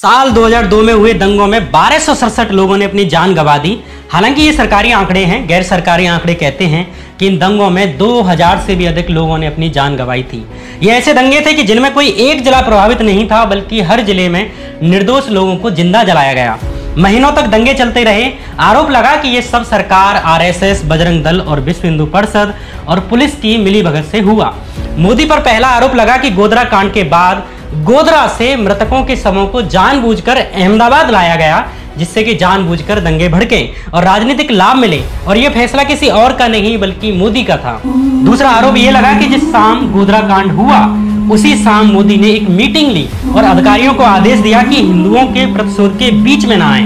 साल 2002 में हुए दंगों में 1267 लोगों ने अपनी जान गंवा दी। हालांकि ये सरकारी आंकड़े हैं, गैर सरकारी आंकड़े कहते हैं कि इन दंगों में 2000 से भी अधिक लोगों ने अपनी जान गंवाई थी। ये ऐसे दंगे थे कि जिनमें कोई एक जिला प्रभावित नहीं था, बल्कि हर जिले में निर्दोष लोगों को जिंदा जलाया गया। महीनों तक दंगे चलते रहे। आरोप लगा कि ये सब सरकार, आरएसएस, बजरंग दल और विश्व हिंदू परिषद और पुलिस की मिलीभगत से हुआ। मोदी पर पहला आरोप लगा कि गोधरा कांड के बाद गोधरा से मृतकों के शवों को जानबूझकर अहमदाबाद लाया गया, जिससे कि जानबूझकर दंगे भड़के और राजनीतिक लाभ मिले, और यह फैसला किसी और का नहीं बल्कि मोदी का था। दूसरा आरोप यह लगा कि जिस शाम गोधरा कांड हुआ उसी शाम मोदी ने एक मीटिंग ली और अधिकारियों को आदेश दिया कि हिंदुओं के प्रतिशोध के बीच में ना आए।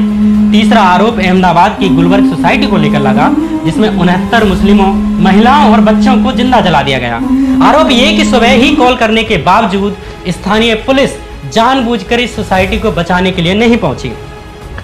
तीसरा आरोप अहमदाबाद की गुलबर्ग सोसाइटी को लेकर लगा, जिसमें 69 मुस्लिमों, महिलाओं और बच्चों को जिंदा जला दिया गया। आरोप ये कि सुबह ही कॉल करने के बावजूद स्थानीय पुलिस जानबूझकर इस सोसाइटी को बचाने के लिए नहीं पहुंची।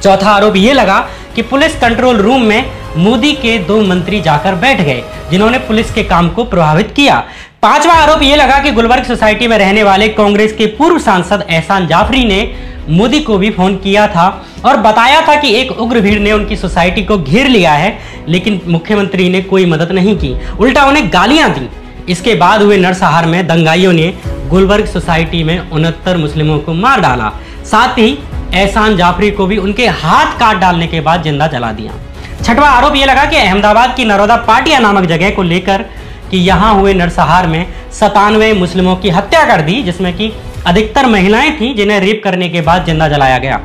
चौथा आरोप ये लगा कि पुलिस कंट्रोल रूम में मोदी के 2 मंत्री जाकर बैठ गए, जिन्होंने पुलिस के काम को प्रभावित किया। पांचवा आरोप ये लगा कि गुलबर्ग सोसाइटी में रहने वाले कांग्रेस के पूर्व सांसद एहसान जाफरी ने मोदी को भी फोन किया था और बताया था कि एक उग्र भीड़ ने उनकी सोसाइटी को घेर लिया है, लेकिन मुख्यमंत्री ने कोई मदद नहीं की, उल्टा उन्हें गालियां दी। इसके बाद हुए नरसंहार में दंगाइयों ने गुलबर्ग सोसाइटी में 69 मुस्लिमों को मार डाला। साथ ही एहसान जाफरी को भी उनके हाथ काट डालने के बाद जिंदा जला दिया। छठवां आरोप यह लगा कि अहमदाबाद की नरोदा पाटिया नामक जगह को लेकर कि यहां हुए नरसंहार में 97 मुस्लिमों की हत्या कर दी, जिसमें कि अधिकतर महिलाएं थीं, जिन्हें रेप करने के बाद जिंदा जलाया गया,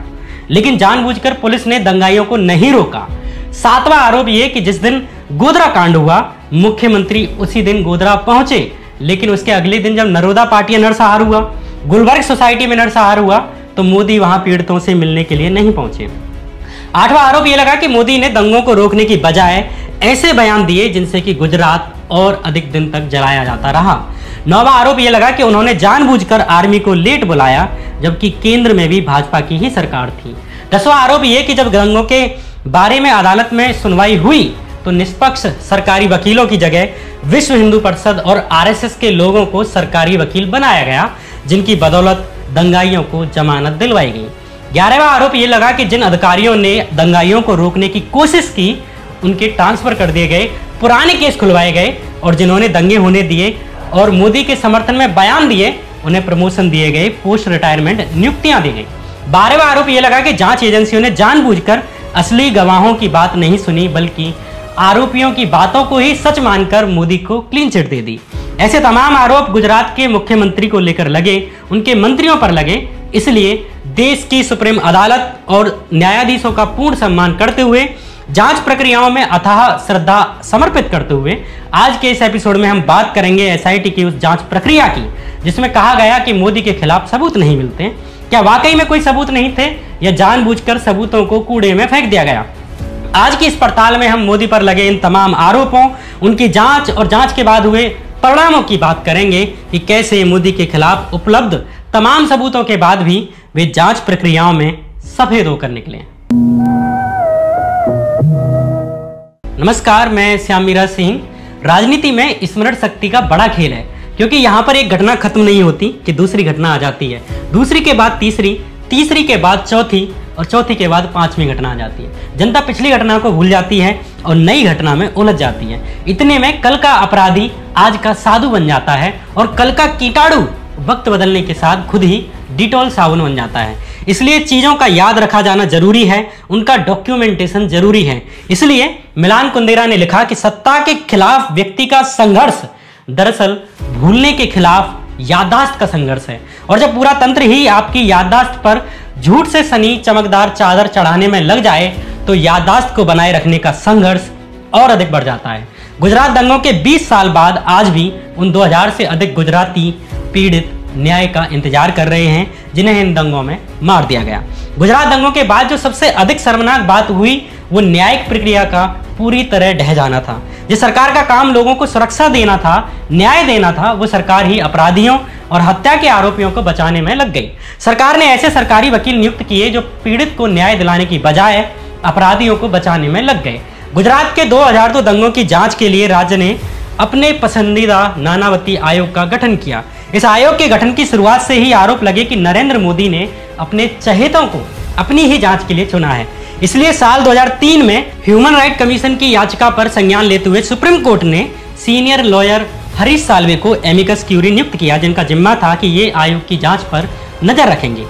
लेकिन जानबूझकर पुलिस ने दंगाइयों को नहीं रोका। सातवां आरोप यह कि जिस दिन गोधरा कांड हुआ मुख्यमंत्री उसी दिन गोधरा पहुंचे, लेकिन उसके अगले दिन जब नरोदा पाटिया नरसंहार हुआ, गुलबर्ग सोसाइटी में नरसंहार हुआ, तो मोदी वहां पीड़ितों से मिलने के लिए नहीं पहुंचे। आठवां आरोप यह लगा कि मोदी ने दंगों को रोकने की बजाय ऐसे बयान दिए जिनसे कि गुजरात और अधिक दिन तक जलाया जाता रहा। नौवां आरोप यह लगा कि उन्होंने जानबूझकर आर्मी को लेट बुलाया, जबकि केंद्र में भी भाजपा की ही सरकार थी। 10वां आरोप यह कि जब दंगों के बारे में अदालत में सुनवाई हुई तो निष्पक्ष सरकारी वकीलों की जगह विश्व हिंदू परिषद और आरएसएस के लोगों को सरकारी वकील बनाया गया, जिनकी बदौलत दंगाइयों को जमानत दिलवाई गई। 11वां आरोप यह लगा कि जिन अधिकारियों ने दंगाइयों को रोकने की कोशिश की उनके ट्रांसफर कर दिए गए, पुराने केस खुलवाए गए, और जिन्होंने दंगे होने दिए और मोदी के समर्थन में बयान दिए उन्हें प्रमोशन दिए गए, पोस्ट रिटायरमेंट नियुक्तियां दी गई। 12वां आरोप यह लगा कि जांच एजेंसियों ने जानबूझकर असली गवाहों की बात नहीं सुनी, बल्कि आरोपियों की बातों को ही सच मानकर मोदी को क्लीन चिट दे दी। ऐसे तमाम आरोप गुजरात के मुख्यमंत्री को लेकर लगे, उनके मंत्रियों पर लगे। इसलिए देश की सुप्रीम अदालत और न्यायाधीशों का पूर्ण सम्मान करते हुए, जांच प्रक्रियाओं में अथाह श्रद्धा समर्पित करते हुए, आज के इस एपिसोड में हम बात करेंगे एसआईटी की उस जांच प्रक्रिया की जिसमें कहा गया कि मोदी के खिलाफ सबूत नहीं मिलते। क्या वाकई में कोई सबूत नहीं थे या जानबूझकर सबूतों को कूड़े में फेंक दिया गया? आज की इस पड़ताल में हम मोदी पर लगे इन तमाम आरोपों, उनकी जांच और जांच के बाद हुए परिणामों की बात करेंगे कि कैसे मोदी के खिलाफ उपलब्ध तमाम सबूतों के बाद भी वे जांच प्रक्रियाओं में सफेद होकर निकले। नमस्कार, मैं श्याम मीरा सिंह। राजनीति में स्मरण शक्ति का बड़ा खेल है, क्योंकि यहाँ पर एक घटना खत्म नहीं होती कि दूसरी घटना आ जाती है, दूसरी के बाद तीसरी, तीसरी के बाद चौथी और चौथी के बाद 5वीं घटना आ जाती है। जनता पिछली घटना को भूल जाती है और नई घटना में उलझ जाती है। इतने में कल का अपराधी आज का साधु बन जाता है और कल का कीटाणु वक्त बदलने के साथ खुद ही डिटॉल साबुन बन जाता है। इसलिए चीजों का याद रखा जाना जरूरी है, उनका डॉक्यूमेंटेशन जरूरी है। इसलिए मिलान कुंदेरा ने लिखा कि सत्ता के खिलाफ व्यक्ति का संघर्ष दरअसल भूलने के खिलाफ याददाश्त का संघर्ष है, और जब पूरा तंत्र ही आपकी याददाश्त पर झूठ से सनी चमकदार चादर चढ़ाने में लग जाए तो याददाश्त को बनाए रखने का संघर्ष और अधिक बढ़ जाता है। गुजरात दंगों के 20 साल बाद आज भी उन 2000 से अधिक गुजराती पीड़ित न्याय का इंतजार कर रहे हैं, जिन्हें इन दंगों में मार दिया गया। गुजरात दंगों के बाद जो सबसे अधिक शर्मनाक बात हुई वो न्यायिक प्रक्रिया का पूरी तरह ढह जाना था। जिस सरकार का काम लोगों को सुरक्षा देना था, न्याय देना था, वो सरकार ही अपराधियों और हत्या के आरोपियों को बचाने में लग गई। सरकार ने ऐसे सरकारी वकील नियुक्त किए जो पीड़ित को न्याय दिलाने की बजाय अपराधियों को बचाने में लग गए। गुजरात के 2002 दंगों की जांच के लिए राज्य ने अपने पसंदीदा नानावती आयोग का गठन किया। इस आयोग के गठन की शुरुआत से ही आरोप लगे कि नरेंद्र मोदी ने अपने चहेतों को अपनी ही जांच के लिए चुना है। इसलिए साल 2003 में ह्यूमन राइट कमीशन की याचिका पर संज्ञान लेते हुए सुप्रीम कोर्ट ने सीनियर लॉयर हरीश साल्वे को एमिकस क्यूरी नियुक्त किया, जिनका जिम्मा था कि ये आयोग की जांच पर नजर रखेंगे।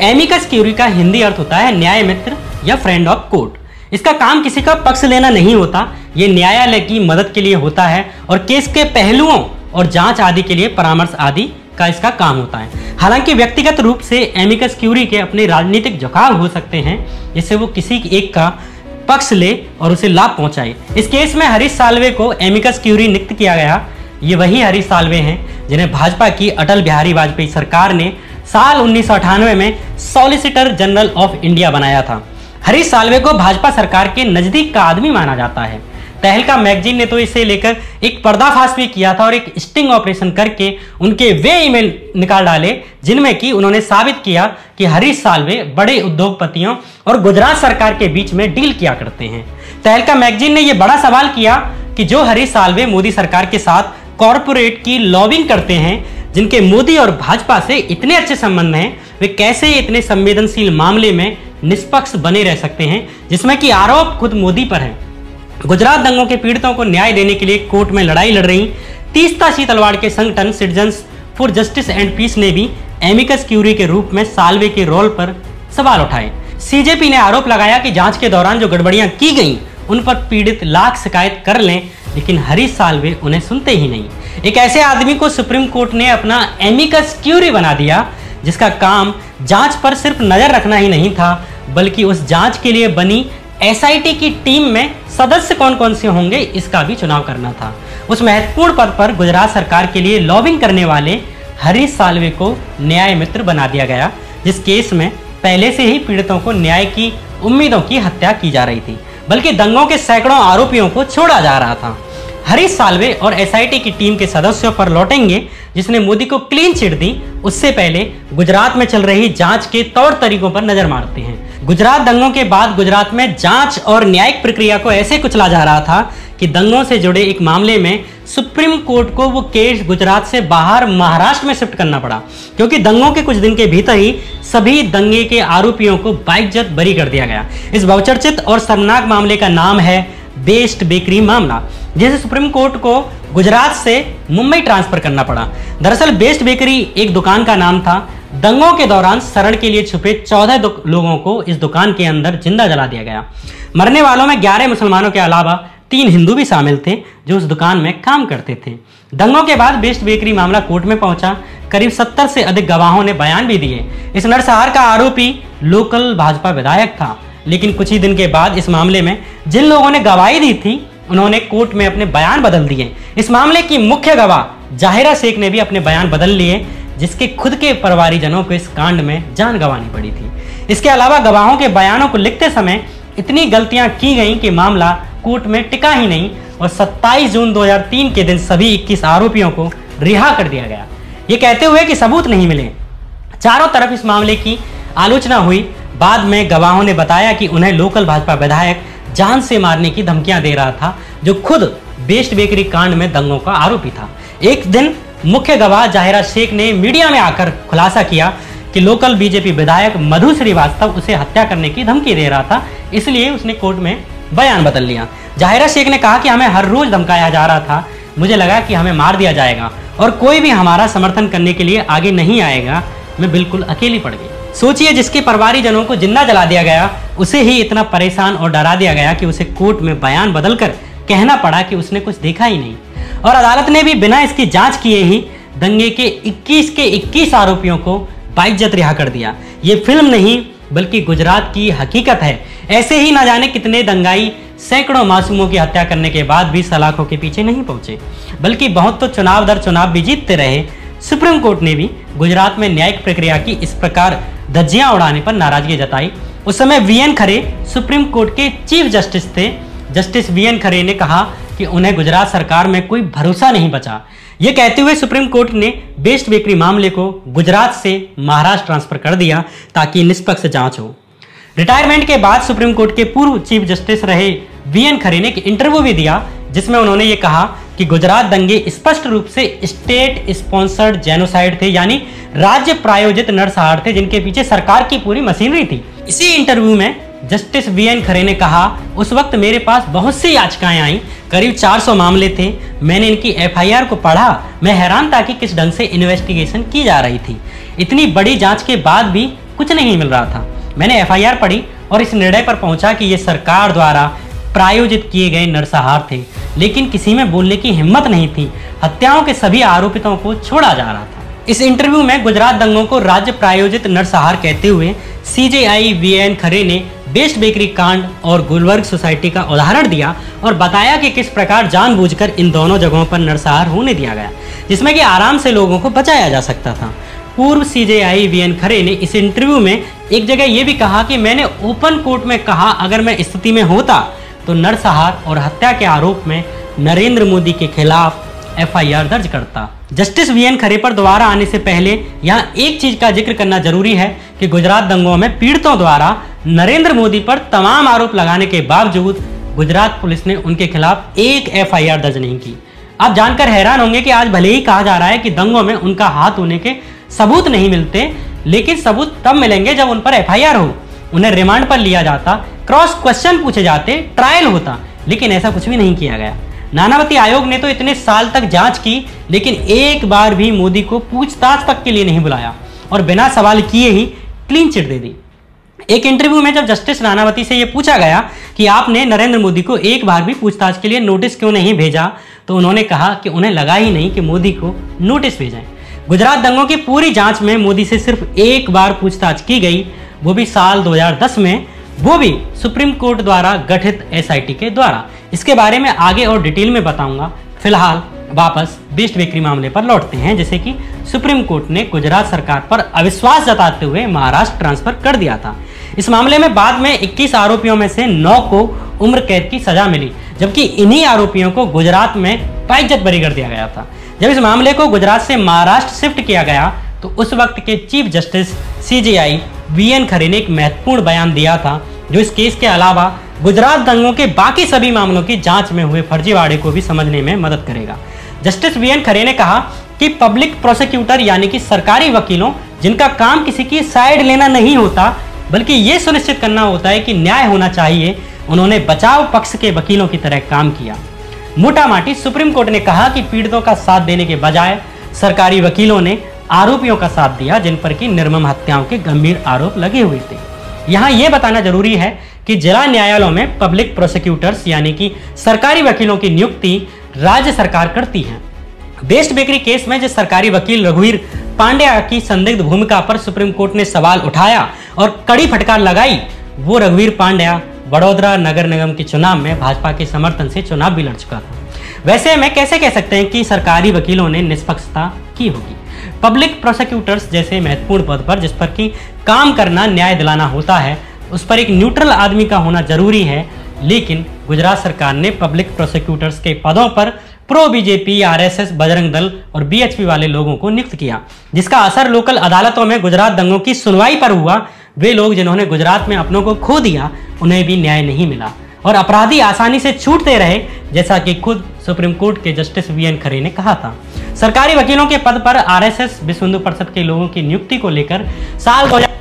एमिकस क्यूरी का हिंदी अर्थ होता है न्याय मित्र या फ्रेंड ऑफ कोर्ट। इसका काम किसी का पक्ष लेना नहीं होता, ये न्यायालय की मदद के लिए होता है और केस के पहलुओं और जांच आदि के लिए परामर्श आदि का इसका काम होता है। हालांकि व्यक्तिगत रूप से एमिकस क्यूरी के अपने राजनीतिक झुकाव हो सकते हैं, जिससे वो किसी एक का पक्ष ले और उसे लाभ पहुंचाए। इस केस में हरीश साल्वे को एमिकस क्यूरी नियुक्त किया गया। ये वही हरीश साल्वे हैं जिन्हें भाजपा की अटल बिहारी वाजपेयी सरकार ने साल 1998 में सॉलिसिटर जनरल ऑफ इंडिया बनाया था। हरीश साल्वे को भाजपा सरकार के नजदीक का आदमी माना जाता है। तहलका मैगजीन ने तो इसे लेकर एक पर्दाफाश भी किया था और एक स्टिंग ऑपरेशन करके उनके वे ईमेल निकाल डाले जिनमें कि उन्होंने साबित किया कि हरीश साल्वे बड़े उद्योगपतियों और गुजरात सरकार के बीच में डील किया करते हैं। तहलका मैगजीन ने यह बड़ा सवाल किया कि जो हरीश साल्वे मोदी सरकार के साथ कॉरपोरेट की लॉबिंग करते हैं, जिनके मोदी और भाजपा से इतने अच्छे संबंध हैं, वे कैसे इतने संवेदनशील मामले में निष्पक्ष बने रह सकते हैं, जिसमें कि आरोप खुद मोदी पर है। गुजरात दंगों के पीड़ितों को न्याय देने के लिए कोर्ट में लड़ाई लड़ रही तीस्ता तलवाड़ के संगठन citizens for justice and peace ने भी एमिकस क्यूरी के रूप में साल्वे के रोल पर सवाल उठाए। सीजेपी ने आरोप लगाया कि जांच के दौरान जो गड़बड़ियां की गईं, उन पर पीड़ित लाख शिकायत कर लें, लेकिन हरीश साल्वे उन्हें सुनते ही नहीं। एक ऐसे आदमी को सुप्रीम कोर्ट ने अपना एमिकस क्यूरी बना दिया, जिसका काम जांच पर सिर्फ नजर रखना ही नहीं था, बल्कि उस जांच के लिए बनी एसआईटी की टीम में सदस्य कौन कौन से होंगे इसका भी चुनाव करना था। उस महत्वपूर्ण पद पर गुजरात सरकार के लिए लॉबिंग करने वाले हरीश साल्वे को न्याय मित्र बना दिया गया, जिस केस में पहले से ही पीड़ितों को न्याय की उम्मीदों की हत्या की जा रही थी, बल्कि दंगों के सैकड़ों आरोपियों को छोड़ा जा रहा था। हरीश साल्वे और एसआईटी की टीम के सदस्यों पर लौटेंगे, जिसने मोदी को क्लीन चिट दी। उससे पहले गुजरात में चल रही जांच के तौर तरीकों पर नजर मारते हैं। गुजरात दंगों के बाद गुजरात में जांच और न्यायिक प्रक्रिया को ऐसे कुचला जा रहा था कि दंगों से जुड़े एक मामले में सुप्रीम कोर्ट को वो केस गुजरात से बाहर महाराष्ट्र में शिफ्ट करना पड़ा, क्योंकि दंगों के कुछ दिन के भीतर ही सभी दंगे के आरोपियों को बाइज्जत बरी कर दिया गया। इस बहुचर्चित और शर्मनाक मामले का नाम है बेस्ट बेकरी मामला, जिसे सुप्रीम कोर्ट को गुजरात से मुंबई ट्रांसफर करना पड़ा। दरअसल बेस्ट बेकरी एक दुकान का नाम था। दंगों के दौरान शरण के लिए छुपे 14 लोगों को इस दुकान के अंदर जिंदा जला दिया गया। मरने वालों में 11 मुसलमानों के अलावा 3 हिंदू भी शामिल थे, जो उस दुकान में काम करते थे। दंगों के बाद बेस्ट बेकरी मामला कोर्ट में पहुंचा। करीब 70 से अधिक गवाहों ने बयान भी दिए। इस नरसंहार का आरोपी लोकल भाजपा विधायक था, लेकिन कुछ ही दिन के बाद इस मामले में जिन लोगों ने गवाही दी थी, उन्होंने कोर्ट में अपने बयान बदल दिए। इस मामले की मुख्य गवाह जाहिरा शेख ने भी अपने बयान बदल लिए, जिसके खुद के परिवारीजनों को इस कांड में जान गंवानी पड़ी थी। इसके अलावा गवाहों के बयानों को लिखते समय इतनी गलतियां की गईं कि मामला कोर्ट में टिका ही नहीं और 27 जून 2003 के दिन सभी 21 आरोपियों को रिहा कर दिया गया, ये कहते हुए कि सबूत नहीं मिले। चारों तरफ इस मामले की आलोचना हुई। बाद में गवाहों ने बताया कि उन्हें लोकल भाजपा विधायक जान से मारने की धमकियां दे रहा था, जो खुद बेस्ट बेकरी कांड में दंगों का आरोपी था। एक दिन मुख्य गवाह जाहिरा शेख ने मीडिया में आकर खुलासा किया कि लोकल बीजेपी विधायक मधु श्रीवास्तव उसे हत्या करने की धमकी दे रहा था, इसलिए उसने कोर्ट में बयान बदल लिया। जाहिरा शेख ने कहा कि हमें हर रोज धमकाया जा रहा था, मुझे लगा कि हमें मार दिया जाएगा और कोई भी हमारा समर्थन करने के लिए आगे नहीं आएगा। मैं बिल्कुल अकेली पड़ गई। सोचिए, जिसके परिवारीजनों को जिंदा जला दिया गया, उसे ही इतना परेशान और डरा दिया गया कि उसे कोर्ट में बयान बदलकर कहना पड़ा कि उसने कुछ देखा ही नहीं। और अदालत ने भी बिना इसकी जांच किए ही दंगे के 21 आरोपियों को बाइज्जत रिहा कर दिया। ये फिल्म नहीं, बल्कि गुजरात की हकीकत है। ऐसे ही ना जाने कितने दंगाई सैकड़ों मासूमों की हत्या करने के बाद भी सलाखों के पीछे नहीं पहुंचे, बल्कि बहुत तो चुनाव दर चुनाव भी जीतते रहे। सुप्रीम कोर्ट ने भी गुजरात में न्यायिक प्रक्रिया की इस प्रकार धज्जियां उड़ाने पर नाराजगी जताई। उस समय वीएन खरे सुप्रीम कोर्ट के चीफ जस्टिस थे। जस्टिस वीएन खरे ने कहा कि उन्हें गुजरात सरकार में कोई भरोसा नहीं बचा। ये कहते हुए सुप्रीम कोर्ट ने बेस्ट बेकरी मामले को गुजरात से महाराष्ट्र ट्रांसफर कर दिया ताकि निष्पक्ष जांच हो। रिटायरमेंट के बाद सुप्रीम कोर्ट के पूर्व चीफ जस्टिस रहे वीएन खरे ने एक इंटरव्यू भी दिया, जिसमें उन्होंने ये कहा कि गुजरात दंगे स्पष्ट रूप से स्टेट स्पॉन्सर्ड जेनोसाइड थे, यानी राज्य प्रायोजित नरसंहार थे जिनके पीछे सरकार की पूरी मशीनरी थी। इसी इंटरव्यू में जस्टिस वीएन खरे ने कहा, उस वक्त मेरे पास बहुत सी याचिकाएं आई, करीब 400 मामले थे। मैंने इनकी एफआईआर को पढ़ा, मैं हैरान था कि किस ढंग से इन्वेस्टिगेशन की जा रही थी। इतनी बड़ी जांच के बाद भी कुछ नहीं मिल रहा था। मैंने एफआईआर पढ़ी और इस निर्णय पर पहुंचा कि ये सरकार द्वारा प्रायोजित किए गए नरसंहार थे, लेकिन किसी में बोलने की हिम्मत नहीं थी। हत्याओं के सभी आरोपितों को छोड़ा जा रहा था। इस इंटरव्यू में गुजरात दंगों को राज्य प्रायोजित नरसंहार कहते हुए सीजेआई वीएन खरे ने बेस्ट बेकरी कांड और गुलबर्ग सोसाइटी का उदाहरण दिया और बताया कि किस प्रकार जानबूझकर इन दोनों जगहों पर नरसंहार होने दिया गया, जिसमें कि आराम से लोगों को बचाया जा सकता था। पूर्व सीजेआई वीएन खरे ने इस इंटरव्यू में एक जगह यह भी कहा कि मैंने ओपन कोर्ट में कहा, अगर मैं स्थिति में होता तो नरसंहार और हत्या के आरोप में नरेंद्र मोदी के खिलाफ एफआईआर दर्ज करता। जस्टिस वीएन खरे पर दोबारा आने से पहले यहाँ एक चीज का जिक्र करना जरूरी है कि गुजरात दंगों में पीड़ितों द्वारा नरेंद्र मोदी पर तमाम आरोप लगाने के बावजूद गुजरात पुलिस ने उनके खिलाफ एक एफआईआर दर्ज नहीं की। आप जानकर हैरान होंगे कि आज भले ही कहा जा रहा है कि दंगों में उनका हाथ होने के सबूत नहीं मिलते, लेकिन सबूत तब मिलेंगे जब उन पर एफआईआर हो, उन्हें रिमांड पर लिया जाता, क्रॉस क्वेश्चन पूछे जाते, ट्रायल होता, लेकिन ऐसा कुछ भी नहीं किया गया। नानावती आयोग ने तो इतने साल तक जांच की, लेकिन एक बार भी मोदी को पूछताछ तक के लिए नहीं बुलाया और बिना सवाल किए ही क्लीन चिट दे दी। एक इंटरव्यू में जब जस्टिस नानावती से यह पूछा गया कि आपने नरेंद्र मोदी को एक बार भी पूछताछ के लिए नोटिस क्यों नहीं भेजा, तो उन्होंने कहा कि उन्हें लगा ही नहीं कि मोदी को नोटिस भेजें। गुजरात दंगों की पूरी जांच में मोदी से सिर्फ एक बार पूछताछ की गई, वो भी साल 2010 में, वो भी सुप्रीम कोर्ट द्वारा गठित एसआईटी के द्वारा। इसके बारे में आगे और डिटेल में बताऊंगा। फिलहाल वापस बेस्ट बेकरी मामले पर लौटते हैं, जैसे कि सुप्रीम कोर्ट ने गुजरात सरकार पर अविश्वास जताते हुए महाराष्ट्र ट्रांसफर कर दिया था। इस मामले में बाद में 21 आरोपियों में से 9 को उम्र कैद की सजा मिली, जबकि इन्हीं आरोपियों को गुजरात में बाइज्जत बरी कर दिया गया था। जब इस मामले को गुजरात से महाराष्ट्र शिफ्ट किया गया तो उस वक्त के चीफ जस्टिस सीजेआई वीएन खरे ने एक महत्वपूर्ण बयान दिया था, जो इस केस के अलावा गुजरात दंगों के बाकी सभी मामलों की जांच में हुए फर्जीवाड़े को भी समझने में मदद करेगा। जस्टिस वीएन खरे ने कहा कि पब्लिक प्रोसिक्यूटर यानी कि सरकारी वकीलों, जिनका काम किसी की साइड लेना नहीं होता बल्कि ये सुनिश्चित करना होता है कि न्याय होना चाहिए, उन्होंने बचाव पक्ष के वकीलों की तरह काम किया। मोटा माटी सुप्रीम कोर्ट ने कहा कि पीड़ितों का साथ देने के बजाय सरकारी वकीलों ने आरोपियों का साथ दिया, जिन पर की निर्मम हत्याओं के गंभीर आरोप लगे हुए थे। यहाँ यह बताना जरूरी है कि जिला न्यायालयों में पब्लिक प्रोसिक्यूटर्स यानी कि सरकारी वकीलों की नियुक्ति राज्य सरकार करती है। बेस्ट बेकरी केस में जिस सरकारी वकील रघुवीर पांड्या की संदिग्ध भूमिका पर सुप्रीम कोर्ट ने सवाल उठाया और कड़ी फटकार लगाई, वो रघुवीर पांड्या वडोदरा नगर निगम के चुनाव में भाजपा के समर्थन से चुनाव भी लड़ चुका था। वैसे में कैसे कह सकते हैं कि सरकारी वकीलों ने निष्पक्षता की होगी। पब्लिक प्रोसिक्यूटर्स जैसे महत्वपूर्ण पद पर, जिस पर कि काम करना न्याय दिलाना होता है, उस पर एक न्यूट्रल आदमी का होना जरूरी है। लेकिन गुजरात सरकार ने पब्लिक प्रोसिक्यूटर्स के पदों पर pro BJP, RSS, Bajrang Dal और बीएचपी वाले लोगों को नियुक्त किया, जिसका असर लोकल अदालतों में गुजरात दंगों की सुनवाई पर हुआ। वे लोग जिन्होंने गुजरात में अपनों को खो दिया, उन्हें भी न्याय नहीं मिला और अपराधी आसानी से छूटते रहे, जैसा कि खुद सुप्रीम कोर्ट के जस्टिस वीएन खरे ने कहा था। सरकारी वकीलों के पद पर आरएसएस विश्व हिंदू परिषद के लोगों की नियुक्ति को लेकर साल 2000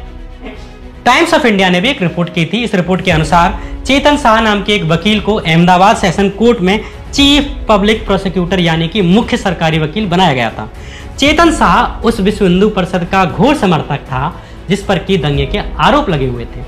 टाइम्स ऑफ इंडिया ने भी एक रिपोर्ट की थी। इस रिपोर्ट के अनुसार चेतन शाह नाम के एक वकील को अहमदाबाद सेशन कोर्ट में चीफ पब्लिक प्रोसिक्यूटर यानी कि मुख्य सरकारी वकील बनाया गया था। चेतन शाह उस विश्व हिंदू परिषद का घोर समर्थक था जिस पर की दंगे के आरोप लगे हुए थे।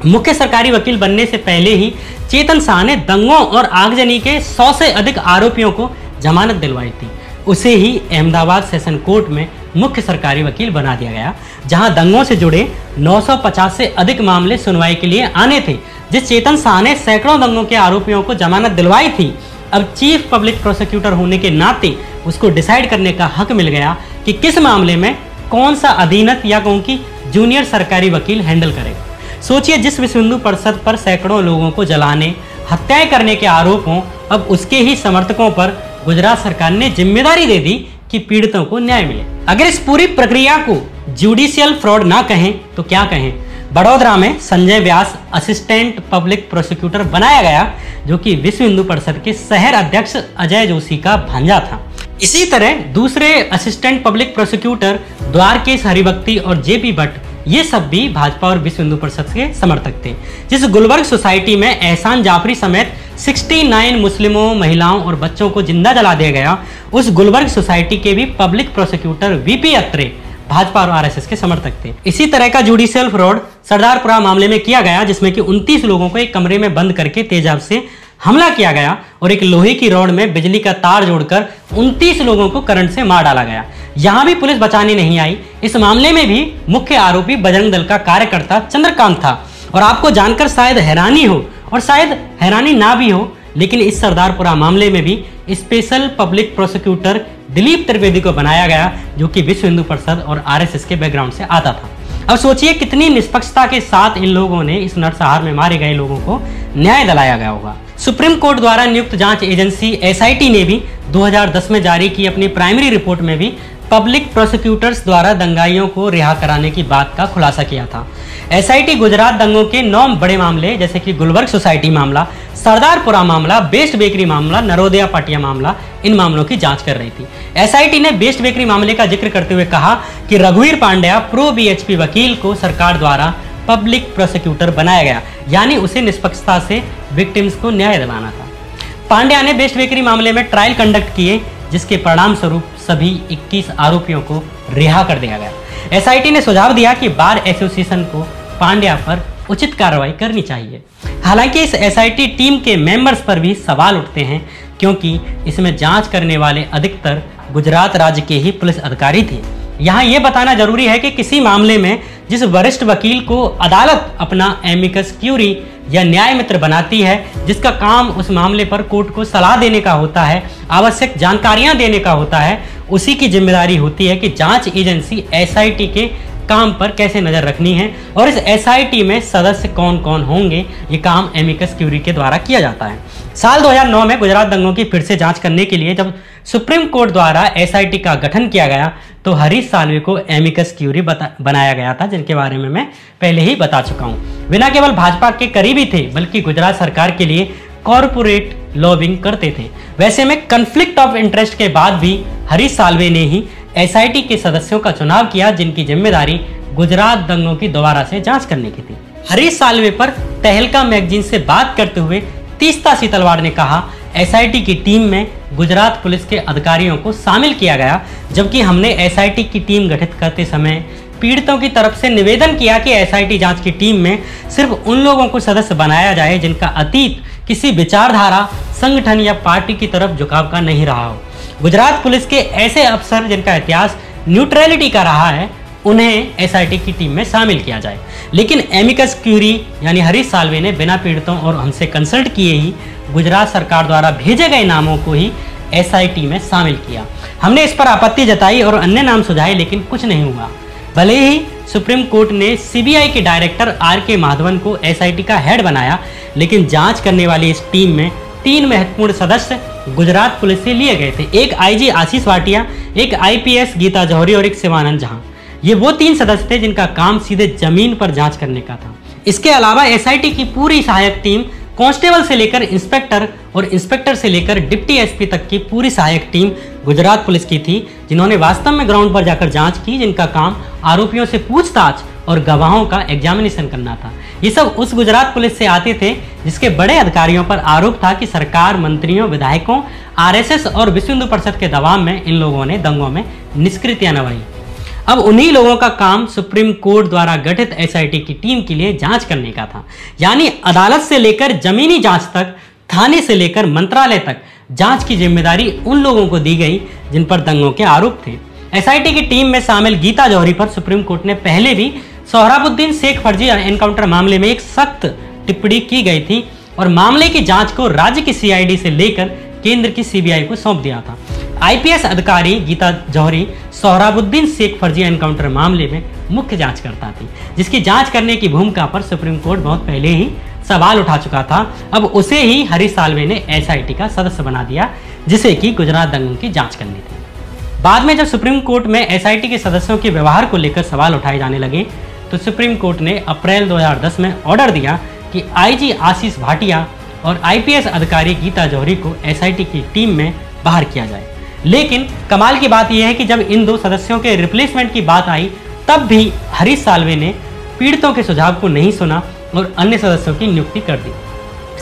मुख्य सरकारी वकील बनने से पहले ही चेतन शाह ने दंगों और आगजनी के 100 से अधिक आरोपियों को जमानत दिलवाई थी। उसे ही अहमदाबाद सेशन कोर्ट में मुख्य सरकारी वकील बना दिया गया, जहां दंगों से जुड़े 950 से अधिक मामले सुनवाई के लिए आने थे। जिस चेतन शाह ने सैकड़ों दंगों के आरोपियों को जमानत दिलवाई थी, अब चीफ पब्लिक प्रोसिक्यूटर होने के नाते उसको डिसाइड करने का हक मिल गया कि किस मामले में कौन सा अधीनस्थ या कौन की जूनियर सरकारी वकील हैंडल करेगा। सोचिए, जिस विश्व हिंदू परिषद पर सैकड़ों लोगों को जलाने, हत्याएं करने के आरोप हों, अब उसके ही समर्थकों पर गुजरात सरकार ने जिम्मेदारी दे दी कि पीड़ितों को न्याय मिले। अगर इस पूरी प्रक्रिया को जुडिशियल फ्रॉड ना कहें तो क्या कहें। बड़ोदरा में संजय व्यास असिस्टेंट पब्लिक प्रोसिक्यूटर बनाया गया, जो कि विश्व हिंदू परिषद के शहर अध्यक्ष अजय जोशी का भांजा था। इसी तरह दूसरे assistant public prosecutor Dwarkesh Haribhakti और जेपी भट्ट, ये सब भी भाजपा और विश्व हिंदू परिषद के समर्थक थे। जिस गुलबर्ग सोसाइटी में एहसान जाफरी समेत 69 मुस्लिमों, महिलाओं और बच्चों को जिंदा जला दिया गया, उस गुलबर्ग सोसाइटी के भी पब्लिक प्रोसिक्यूटर वीपी अत्रे भाजपा और आरएसएस के समर्थक थे। इसी तरह का जुडिशियल फ्रॉड सरदारपुरा मामले में किया गया, जिसमें कि 29 लोगों को एक कमरे में बंद करके तेजाब से हमला किया गया और एक लोहे की रॉड में बिजली का तार जोड़कर 29 लोगों को करंट से मार डाला गया। यहां भी पुलिस बचाने नहीं आई। इस मामले में भी मुख्य आरोपी बजरंग दल का कार्यकर्ता चंद्रकांत था। और आपको जानकर शायद हैरानी हो और शायद हैरानी ना भी हो, लेकिन इस सरदारपुरा मामले में भी special public prosecutor Dilip Trivedi को बनाया गया, जो कि विश्व हिंदू परिषद और आरएसएस के बैकग्राउंड से आता था। अब सोचिए कितनी निष्पक्षता के साथ इन लोगों ने इस नरसंहार में मारे गए लोगों को न्याय दिलाया गया होगा। सुप्रीम कोर्ट द्वारा नियुक्त जांच एजेंसी एसआईटी ने भी 2010 में जारी की अपनी प्राइमरी रिपोर्ट में भी पब्लिक प्रोसिक्यूटर्स द्वारा दंगाइयों को रिहा कराने की बात का खुलासा किया था। एसआईटी गुजरात दंगों के 9 बड़े मामले जैसे कि गुलबर्ग सोसाइटी मामला, सरदारपुरा मामला, बेस्ट बेकरी मामला, नरोदिया पाटिया मामला, इन मामलों की जांच कर रही थी। एसआईटी ने बेस्ट बेकरी मामले का जिक्र करते हुए कहा कि रघुवीर पांड्या प्रो बीएचपी वकील को सरकार द्वारा पब्लिक प्रोसिक्यूटर बनाया गया, यानी उसे निष्पक्षता से विक्टिम्स को न्याय दिलाना था। पांड्या ने बेस्ट बेकरी मामले में ट्रायल कंडक्ट किए, जिसके परिणाम स्वरूप सभी 21 आरोपियों को रिहा कर दिया गया। एसआईटी ने सुझाव दिया कि बार एसोसिएशन को पांड्या पर उचित कार्रवाई करनी चाहिए। हालांकि इस एसआईटी टीम के मेंबर्स पर भी सवाल उठते हैं, क्योंकि इसमें जांच करने वाले अधिकतर गुजरात राज्य के ही पुलिस अधिकारी थे। यहाँ ये बताना जरूरी है कि किसी मामले में जिस वरिष्ठ वकील को अदालत अपना एमिकस क्यूरी या न्याय मित्र बनाती है, जिसका काम उस मामले पर कोर्ट को सलाह देने का होता है, आवश्यक जानकारियां देने का होता है, उसी की जिम्मेदारी होती है कि जांच एजेंसी एसआईटी के काम पर कैसे नजर रखनी है और इस एसआईटी में सदस्य कौन कौन होंगे, ये काम एमिकस क्यूरी के द्वारा किया जाता है। साल 2009 में गुजरात दंगों की फिर से जांच करने के लिए जब सुप्रीम कोर्ट द्वारा एसआईटी का गठन किया गया, तो हरीश साल्वे को एमिकस क्यूरी बनाया गया था, जिनके बारे में मैं पहले ही बता चुका हूँ। बिना केवल भाजपा के करीबी थे, बल्कि गुजरात सरकार के लिए कॉरपोरेट लॉबिंग करते थे। वैसे में कन्फ्लिक्ट ऑफ इंटरेस्ट के बाद भी हरीश साल्वे ने ही एसआईटी के सदस्यों का चुनाव किया, जिनकी जिम्मेदारी गुजरात दंगों की दोबारा से जांच करने की थी। हरीश साल्वे पर तहलका मैगजीन से बात करते हुए तीस्ता सीतलवाड़ ने कहा, एसआईटी की टीम में गुजरात पुलिस के अधिकारियों को शामिल किया गया, जबकि हमने एसआईटी की टीम गठित करते समय पीड़ितों की तरफ से निवेदन किया कि एसआईटी जांच की टीम में सिर्फ उन लोगों को सदस्य बनाया जाए जिनका अतीत किसी विचारधारा, संगठन या पार्टी की तरफ झुकाव का नहीं रहा हो। गुजरात पुलिस के ऐसे अफसर जिनका इतिहास न्यूट्रलिटी का रहा है, उन्हें एसआईटी की टीम में शामिल किया जाए। लेकिन एमिकस क्यूरी यानी हरीश साल्वे ने बिना पीड़ितों और हमसे कंसल्ट किए ही गुजरात सरकार द्वारा भेजे गए नामों को ही एसआईटी में शामिल किया। हमने इस पर आपत्ति जताई और अन्य नाम सुझाए, लेकिन कुछ नहीं हुआ। भले ही सुप्रीम कोर्ट ने सीबीआई के डायरेक्टर आर.के. माधवन को एसआईटी का हेड बनाया, लेकिन जांच करने वाली इस टीम में 3 महत्वपूर्ण सदस्य गुजरात पुलिस से लिए गए थे। एक आईजी आशीष वाटिया, एक आईपीएस गीता जौहरी और एक शिवानंद झा। ये वो 3 सदस्य थे जिनका काम सीधे जमीन पर जांच करने का था। इसके अलावा एसआईटी की पूरी सहायक टीम, कांस्टेबल से लेकर इंस्पेक्टर और इंस्पेक्टर से लेकर डिप्टी एसपी तक की पूरी सहायक टीम गुजरात पुलिस की थी, जिन्होंने वास्तव में ग्राउंड पर जाकर जांच की, जिनका काम आरोपियों से पूछताछ और गवाहों का एग्जामिनेशन करना था। ये सब उस गुजरात पुलिस से आते थे जिसके बड़े अधिकारियों पर आरोप था कि सरकार, मंत्रियों, विधायकों, आरएसएस और विश्व हिंदू परिषद के दबाव में इन लोगों ने दंगों में निष्क्रियता निभाई। अब उन्हीं लोगों का काम सुप्रीम कोर्ट द्वारा गठित एसआईटी की टीम के लिए जांच करने का था। यानी अदालत से लेकर जमीनी जांच तक, थाने से लेकर मंत्रालय तक जांच की जिम्मेदारी उन लोगों को दी गई जिन पर दंगों के आरोप थे। एसआईटी की टीम में शामिल गीता जौहरी पर सुप्रीम कोर्ट ने पहले भी सोहराबुद्दीन शेख फर्जी एनकाउंटर मामले में एक सख्त टिप्पणी की गई थी और मामले की जांच को राज्य की सीआईडी से लेकर केंद्र की सीबीआई को सौंप दिया था। आईपीएस अधिकारी गीता जौहरी सोहराबुद्दीन शेख फर्जी एनकाउंटर मामले में मुख्य जांचकर्ता थी, जिसकी जांच करने की भूमिका पर सुप्रीम कोर्ट बहुत पहले ही सवाल उठा चुका था। अब उसे ही हरीश साल्वे ने एसआईटी का सदस्य बना दिया, जिसे कि गुजरात दंगों की जांच करनी थी। बाद में जब सुप्रीम कोर्ट में एसआईटी के सदस्यों के व्यवहार को लेकर सवाल उठाए जाने लगे, तो सुप्रीम कोर्ट ने अप्रैल 2010 में ऑर्डर दिया कि आईजी आशीष भाटिया और आईपीएस अधिकारी गीता जौहरी को एसआईटी की टीम में बाहर किया जाए। लेकिन कमाल की बात यह है कि जब इन 2 सदस्यों के रिप्लेसमेंट की बात आई तब भी हरीश साल्वे ने पीड़ितों के सुझाव को नहीं सुना और अन्य सदस्यों की नियुक्ति कर दी।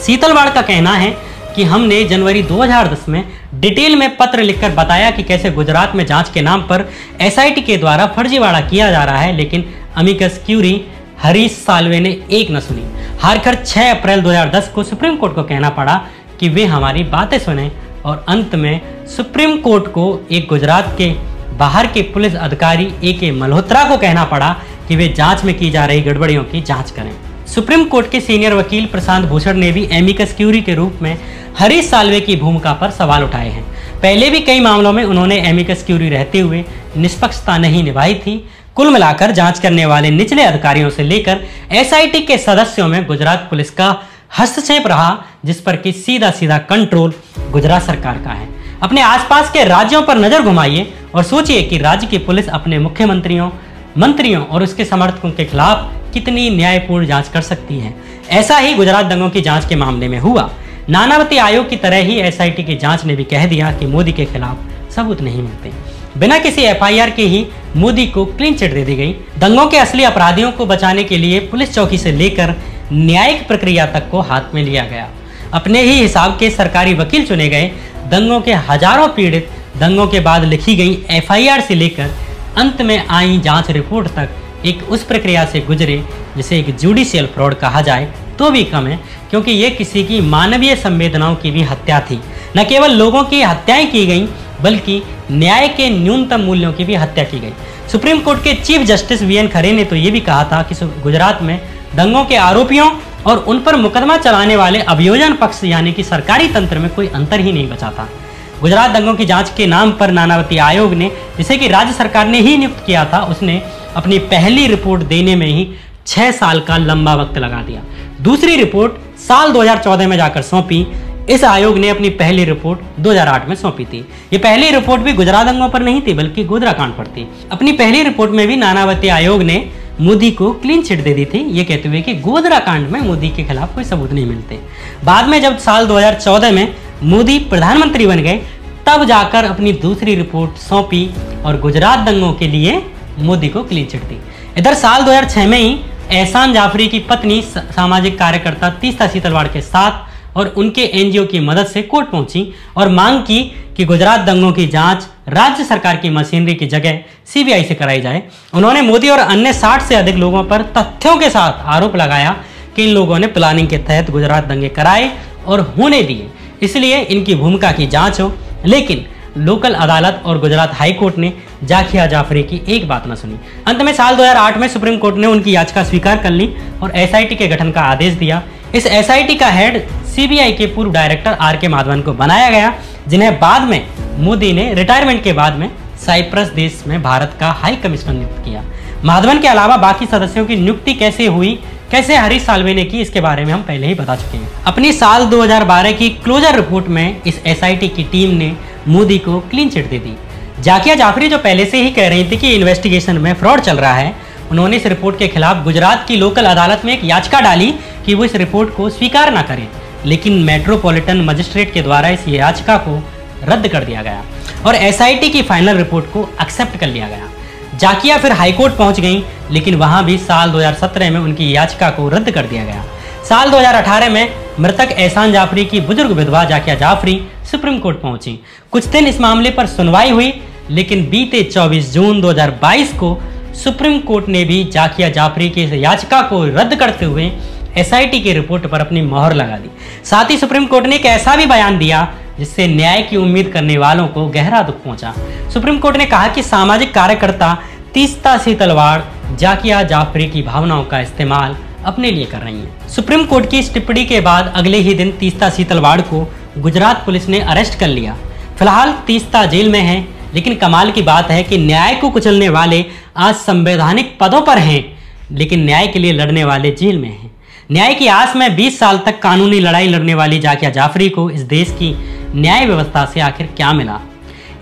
सीतलवाड़ का कहना है कि हमने जनवरी 2010 में डिटेल में पत्र लिखकर बताया कि कैसे गुजरात में जांच के नाम पर एसआईटी के द्वारा फर्जीवाड़ा किया जा रहा है, लेकिन अमिकस क्यूरी हरीश साल्वे ने एक न सुनी। हारकर 6 अप्रैल 2010 को सुप्रीम कोर्ट को कहना पड़ा कि वे हमारी बातें सुने और अंत में सुप्रीम कोर्ट को एक गुजरात के बाहर के पुलिस अधिकारी ए.के. मल्होत्रा को कहना पड़ा कि वे जांच में की जा रही गड़बड़ियों की जांच करें। सुप्रीम कोर्ट के सीनियर वकील प्रशांत भूषण ने भी एमिकस क्यूरी के रूप में हरीश साल्वे की भूमिका पर सवाल उठाए हैं। पहले भी कई मामलों में उन्होंने एमिकस क्यूरी रहते हुए निष्पक्षता नहीं निभाई थी। कुल मिलाकर जांच करने वाले निचले अधिकारियों से लेकर एसआईटी के सदस्यों में गुजरात पुलिस का हस्तक्षेप रहा, जिस पर कि सीधा सीधा कंट्रोल गुजरात सरकार का है। अपने आसपास के राज्यों पर नजर घुमाइए और सोचिए कि राज्य की पुलिस अपने मुख्यमंत्रियों, मंत्रियों और उसके समर्थकों के खिलाफ कितनी न्यायपूर्ण जांच कर सकती है। ऐसा ही गुजरात दंगों की जांच के मामले में हुआ। नानावती आयोग की तरह ही एसआईटी की जांच ने भी कह दिया कि मोदी के खिलाफ सबूत नहीं मिलते। बिना किसी एफआईआर के ही मोदी को क्लीन चिट दे दी गई। दंगों के असली अपराधियों को बचाने के लिए पुलिस चौकी से लेकर न्यायिक प्रक्रिया तक को हाथ में लिया गया। अपने ही हिसाब के सरकारी वकील चुने गए। दंगों के हजारों पीड़ित दंगों के बाद लिखी गई एफआईआर से लेकर अंत में आई जांच रिपोर्ट तक एक उस प्रक्रिया से गुजरे जिसे एक जुडिशियल फ्रॉड कहा जाए तो भी कम है, क्योंकि ये किसी की मानवीय संवेदनाओं की भी हत्या थी। न केवल लोगों की हत्याएं की गई बल्कि न्याय के न्यूनतम मूल्यों की भी हत्या की गई। सुप्रीम कोर्ट के चीफ जस्टिस वी.एन. खरे ने तो ये भी कहा था कि गुजरात में दंगों के आरोपियों और उन पर मुकदमा चलाने वाले अभियोजन पक्ष यानी कि सरकारी तंत्र में कोई अंतर ही नहीं बचा था। गुजरात दंगों की जांच के नाम पर नानावती आयोग ने, जिसे कि राज्य सरकार ने ही नियुक्त किया था, उसने अपनी पहली रिपोर्ट देने में ही 6 साल का लंबा वक्त लगा दिया। दूसरी रिपोर्ट साल 2014 में जाकर सौंपी। इस आयोग ने अपनी पहली रिपोर्ट 2008 में सौंपी थी। ये पहली रिपोर्ट भी गुजरात दंगों पर नहीं थी बल्कि गोधरा कांड पर थी। अपनी पहली रिपोर्ट में भी नानावती आयोग ने मोदी को क्लीन चिट दे दी थी, ये कहते हुए कि गोधरा कांड में मोदी के खिलाफ कोई सबूत नहीं मिलते। बाद में जब साल 2014 में मोदी प्रधानमंत्री बन गए तब जाकर अपनी दूसरी रिपोर्ट सौंपी और गुजरात दंगों के लिए मोदी को क्लीन चिट दी। इधर साल 2006 में ही एहसान जाफरी की पत्नी सामाजिक कार्यकर्ता तीस्ता सीतलवाड़ के साथ और उनके एनजीओ की मदद से कोर्ट पहुंची और मांग की कि गुजरात दंगों की जांच राज्य सरकार की मशीनरी की जगह सीबीआई से कराई जाए। उन्होंने मोदी और अन्य 60 से अधिक लोगों पर तथ्यों के साथ आरोप लगाया कि इन लोगों ने प्लानिंग के तहत गुजरात दंगे कराए और होने दिए, इसलिए इनकी भूमिका की जांच हो। लेकिन लोकल अदालत और गुजरात हाई कोर्ट ने जाकिया जाफरी की एक बात न सुनी। अंत में साल 2008 में सुप्रीम कोर्ट ने उनकी याचिका स्वीकार कर ली और एसआईटी के गठन का आदेश दिया। इस एसआईटी का हेड सीबीआई के पूर्व डायरेक्टर आर.के. माधवन को बनाया गया, जिन्हें बाद में मोदी ने रिटायरमेंट के बाद में साइप्रस देश में भारत का हाई कमिश्नर नियुक्त किया। माधवन के अलावा बाकी सदस्यों की नियुक्ति कैसे हुई, कैसे हरीश साल्वे ने की, इसके बारे में हम पहले ही बता चुके हैं। अपनी साल 2012 की क्लोजर रिपोर्ट में इस एसआईटी की टीम ने मोदी को क्लीन चिट दे दी। जाकिया जाफरी जो पहले से ही कह रही थी कि इन्वेस्टिगेशन में फ्रॉड चल रहा है, उन्होंने इस रिपोर्ट के खिलाफ गुजरात की लोकल अदालत में एक याचिका डाली कि वो इस रिपोर्ट को स्वीकार ना करें, लेकिन मेट्रोपॉलिटन मजिस्ट्रेट के द्वारा इस याचिका को रद्द कर दिया गया और एसआईटी की फाइनल रिपोर्ट को एक्सेप्ट कर लिया गया। जाकिया फिर हाईकोर्ट पहुंच गई, लेकिन वहां भी साल 2017 में उनकी याचिका को रद्द कर दिया गया। साल 2018 में मृतक एहसान जाफरी की बुजुर्ग विधवा जाकिया जाफरी सुप्रीम कोर्ट पहुंची। कुछ दिन इस मामले पर सुनवाई हुई, लेकिन बीते 24 जून 2022 को सुप्रीम कोर्ट ने भी जाकिया जाफरी की याचिका को रद्द करते हुए एसआईटी की रिपोर्ट पर अपनी मोहर लगा दी। साथ ही सुप्रीम कोर्ट ने एक ऐसा भी बयान दिया जिससे न्याय की उम्मीद करने वालों को गहरा दुख पहुंचा। सुप्रीम कोर्ट ने कहा कि सामाजिक कार्यकर्ता तीस्ता सीतलवाड़ जाकिया जाफरी की भावनाओं का इस्तेमाल अपने लिए कर रही हैं। सुप्रीम कोर्ट की इस टिप्पणी के बाद अगले ही दिन तीस्ता सीतलवाड़ को गुजरात पुलिस ने अरेस्ट कर लिया। फिलहाल तीस्ता जेल में है, लेकिन कमाल की बात है कि न्याय को कुचलने वाले आज संवैधानिक पदों पर हैं, लेकिन न्याय के लिए लड़ने वाले जेल में हैं। न्याय की आस में 20 साल तक कानूनी लड़ाई लड़ने वाली जाकिया जाफरी को इस देश की न्याय व्यवस्था से आखिर क्या मिला?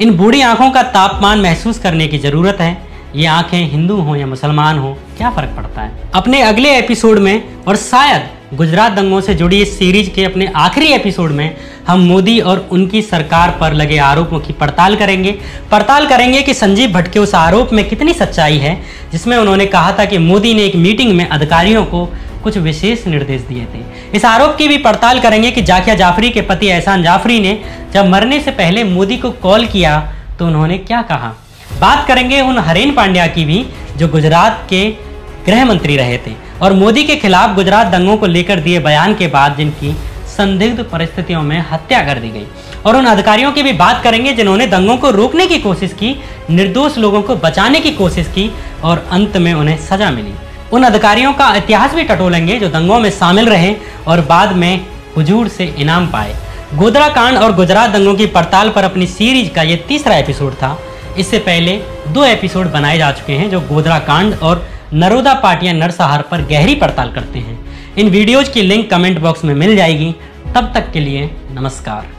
इन बूढ़ी आंखों का तापमान महसूस करने की जरूरत है, ये आंखें हिंदू हो या मुसलमान हो, क्या फर्क पड़ता है। अपने अगले एपिसोड में और शायद गुजरात दंगों से जुड़ी इस सीरीज के अपने आखिरी एपिसोड में हम मोदी और उनकी सरकार पर लगे आरोपों की पड़ताल करेंगे कि संजीव भट्ट के उस आरोप में कितनी सच्चाई है जिसमें उन्होंने कहा था कि मोदी ने एक मीटिंग में अधिकारियों को कुछ विशेष निर्देश दिए थे। इस आरोप की भी पड़ताल करेंगे कि जाकिया जाफरी के पति एहसान जाफरी ने जब मरने से पहले मोदी को कॉल किया तो उन्होंने क्या कहा। बात करेंगे उन हरेन पांड्या की भी जो गुजरात के गृह मंत्री रहे थे और मोदी के खिलाफ गुजरात दंगों को लेकर दिए बयान के बाद जिनकी संदिग्ध परिस्थितियों में हत्या कर दी गई, और उन अधिकारियों की भी बात करेंगे जिन्होंने दंगों को रोकने की कोशिश की, निर्दोष लोगों को बचाने की कोशिश की और अंत में उन्हें सजा मिली। उन अधिकारियों का इतिहास भी टटोलेंगे जो दंगों में शामिल रहे और बाद में हुजूर से इनाम पाए। गोधरा कांड और गुजरात दंगों की पड़ताल पर अपनी सीरीज का ये तीसरा एपिसोड था। इससे पहले 2 एपिसोड बनाए जा चुके हैं जो गोधरा कांड और नरोदा पाटिया नरसंहार पर गहरी पड़ताल करते हैं। इन वीडियोज की लिंक कमेंट बॉक्स में मिल जाएगी। तब तक के लिए नमस्कार।